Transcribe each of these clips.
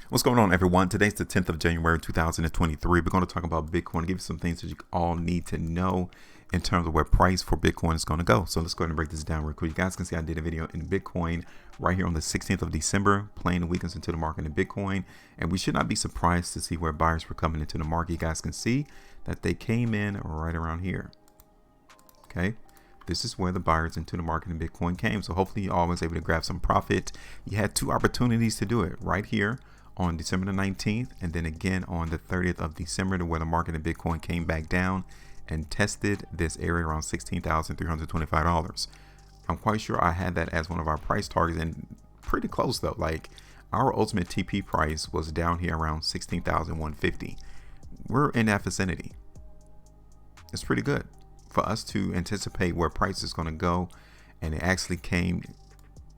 What's going on, everyone? Today's the 10th of January 2023. We're going to talk about Bitcoin, give you some things that you all need to know in terms of where price for Bitcoin is going to go. So let's go ahead and break this down real quick. You guys can see I did a video in Bitcoin right here on the 16th of December, playing the weakness into the market in Bitcoin. And we should not be surprised to see where buyers were coming into the market. You guys can see that they came in right around here. Okay. This is where the buyers into the market in Bitcoin came. So hopefully you all was able to grab some profit. You had two opportunities to do it right here on December the 19th, and then again on the 30th of December, to where the market in Bitcoin came back down and tested this area around $16,325. I'm quite sure I had that as one of our price targets, and pretty close though. Like, our ultimate TP price was down here around 16,150. We're in that vicinity. It's pretty good for us to anticipate where price is going to go, and it actually came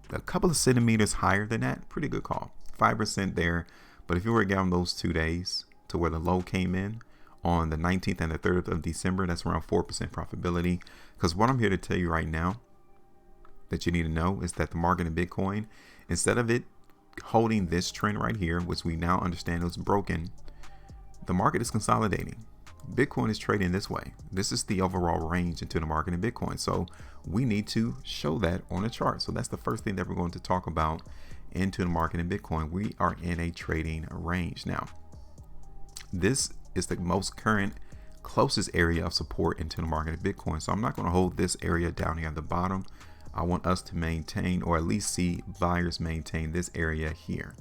a couple of centimeters higher than that. Pretty good call. 5% there. But if you were to get on those 2 days to where the low came in on the 19th and the 30th of December, that's around 4% profitability. Because what I'm here to tell you right now that you need to know is that the market in Bitcoin, instead of it holding this trend right here, which we now understand was broken, the market is consolidating. Bitcoin is trading this way. This is the overall range into the market in Bitcoin. So we need to show that on a chart. So that's the first thing that we're going to talk about into the market in Bitcoin. We are in a trading range. Now, this is the most current closest area of support into the market in Bitcoin. So I'm not going to hold this area down here at the bottom. I want us to maintain, or at least see buyers maintain, this area here.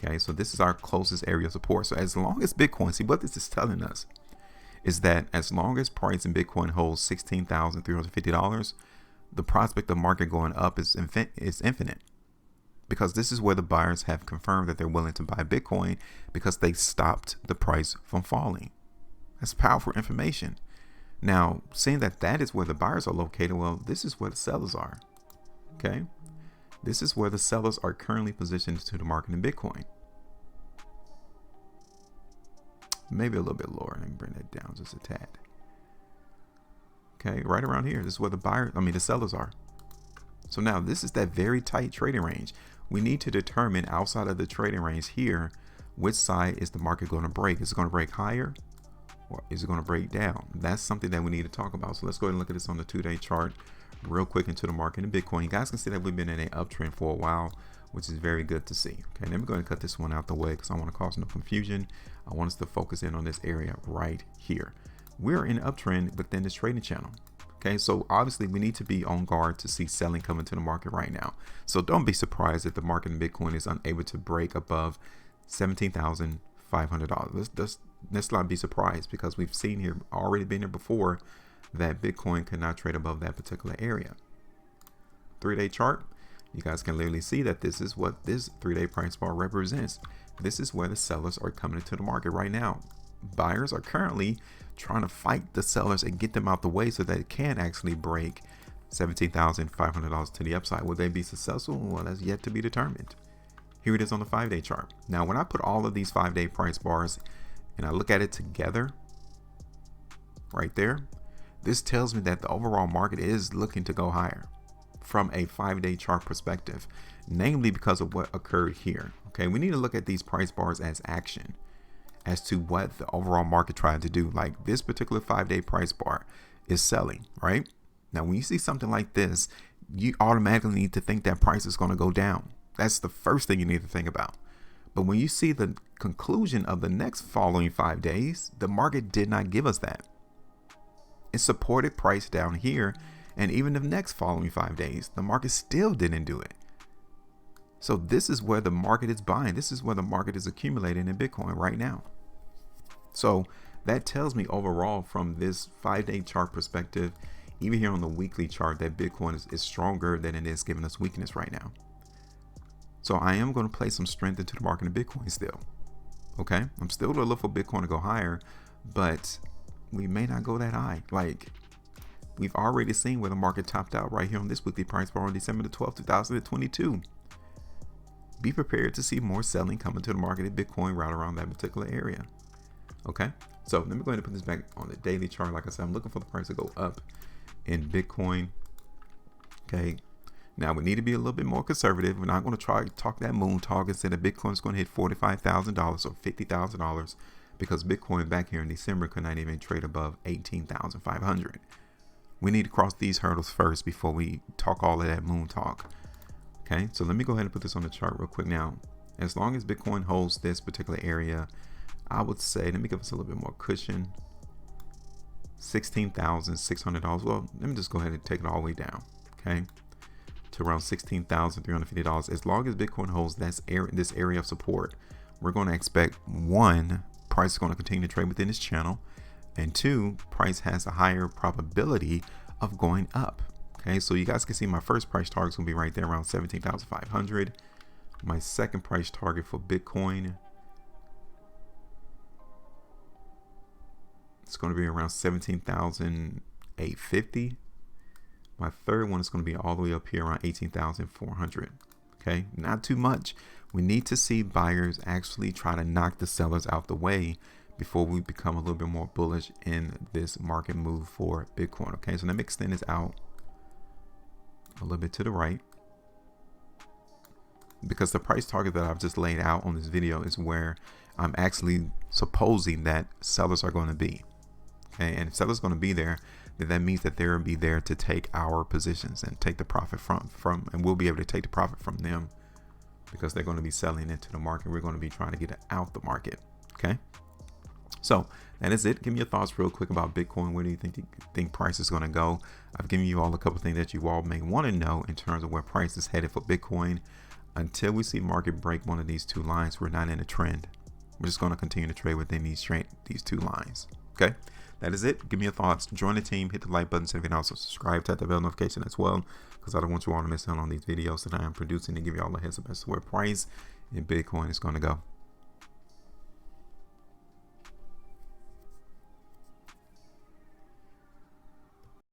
Okay, so this is our closest area of support. So as long as Bitcoin, see what this is telling us is that as long as price in Bitcoin holds $16,350, the prospect of market going up is infinite, because this is where the buyers have confirmed that they're willing to buy Bitcoin because they stopped the price from falling. That's powerful information. Now, seeing that that is where the buyers are located, well, this is where the sellers are. Okay, this is where the sellers are currently positioned to the market in Bitcoin. Maybe a little bit lower. Let me bring that down just a tad. Okay, right around here. This is where the sellers are. So now this is that very tight trading range. We need to determine outside of the trading range here, which side is the market going to break? Is it going to break higher, or is it going to break down? That's something that we need to talk about. So let's go ahead and look at this on the 2-day chart real quick into the market in Bitcoin. You guys can see that we've been in an uptrend for a while, which is very good to see. Okay, let me go ahead and cut this one out the way because I want to cause no confusion. I want us to focus in on this area right here. We're in an uptrend within this trading channel. Okay, so obviously we need to be on guard to see selling come into the market right now. So don't be surprised if the market in Bitcoin is unable to break above $17,500. Let's not be surprised, because we've seen here, already been here before, that Bitcoin cannot trade above that particular area. 3-day chart, you guys can literally see that this is what this 3-day price bar represents. This is where the sellers are coming into the market right now. Buyers are currently trying to fight the sellers and get them out the way so that it can actually break $17,500 to the upside. Will they be successful? Well, that's yet to be determined. Here it is on the 5-day chart. Now, when I put all of these 5-day price bars and I look at it together right there, this tells me that the overall market is looking to go higher from a 5-day chart perspective, namely because of what occurred here. Okay, we need to look at these price bars as action, as to what the overall market tried to do. Like, this particular 5-day price bar is selling, right? Now, when you see something like this, you automatically need to think that price is going to go down. That's the first thing you need to think about. But when you see the conclusion of the next following 5 days, the market did not give us that. It supported price down here, and even the next following 5 days, the market still didn't do it. So this is where the market is buying. This is where the market is accumulating in Bitcoin right now. So that tells me overall, from this 5-day chart perspective, even here on the weekly chart, that Bitcoin is stronger than it is giving us weakness right now. So I am going to play some strength into the market in Bitcoin still. Okay, I'm still going to look for Bitcoin to go higher, but we may not go that high. Like, we've already seen where the market topped out right here on this weekly price bar on December the 12th, 2022. Be prepared to see more selling coming to the market in Bitcoin right around that particular area. Okay, so let me go ahead and put this back on the daily chart. Like I said, I'm looking for the price to go up in Bitcoin. Okay, Now we need to be a little bit more conservative. We're not going to try to talk that moon talk and say that Bitcoin is going to hit $45,000 or $50,000, because Bitcoin back here in December could not even trade above 18,500. We need to cross these hurdles first before we talk all of that moon talk. Okay, so let me go ahead and put this on the chart real quick. Now, as long as Bitcoin holds this particular area, I would say, let me give us a little bit more cushion. $16,600. Well, let me just go ahead and take it all the way down, okay, to around $16,350. As long as Bitcoin holds this area of support, we're going to expect, one, price is going to continue to trade within this channel, and two, price has a higher probability of going up. Okay, so you guys can see my first price target is going to be right there around 17,500. My second price target for Bitcoin, it's going to be around 17,850. My third one is going to be all the way up here around 18,400. Okay, not too much. We need to see buyers actually try to knock the sellers out the way before we become a little bit more bullish in this market move for Bitcoin. Okay, so let me extend this out a little bit to the right, because the price target that I've just laid out on this video is where I'm actually supposing that sellers are going to be. Okay, and if sellers are going to be there, then that means that they'll be there to take our positions and take the profit from, and we'll be able to take the profit from them, because they're going to be selling into the market. We're going to be trying to get it out the market. Okay, so that is it. Give me your thoughts real quick about Bitcoin. Where do you think price is going to go? I've given you all a couple things that you all may want to know in terms of where price is headed for Bitcoin. Until we see market break one of these two lines, we're not in a trend. We're just going to continue to trade within these two lines. Okay, that is it. Give me your thoughts. Join the team. Hit the like button so you can also subscribe. Tap the bell notification as well, because I don't want you all to miss out on these videos that I am producing to give you all a heads up as to where price in Bitcoin is going to go.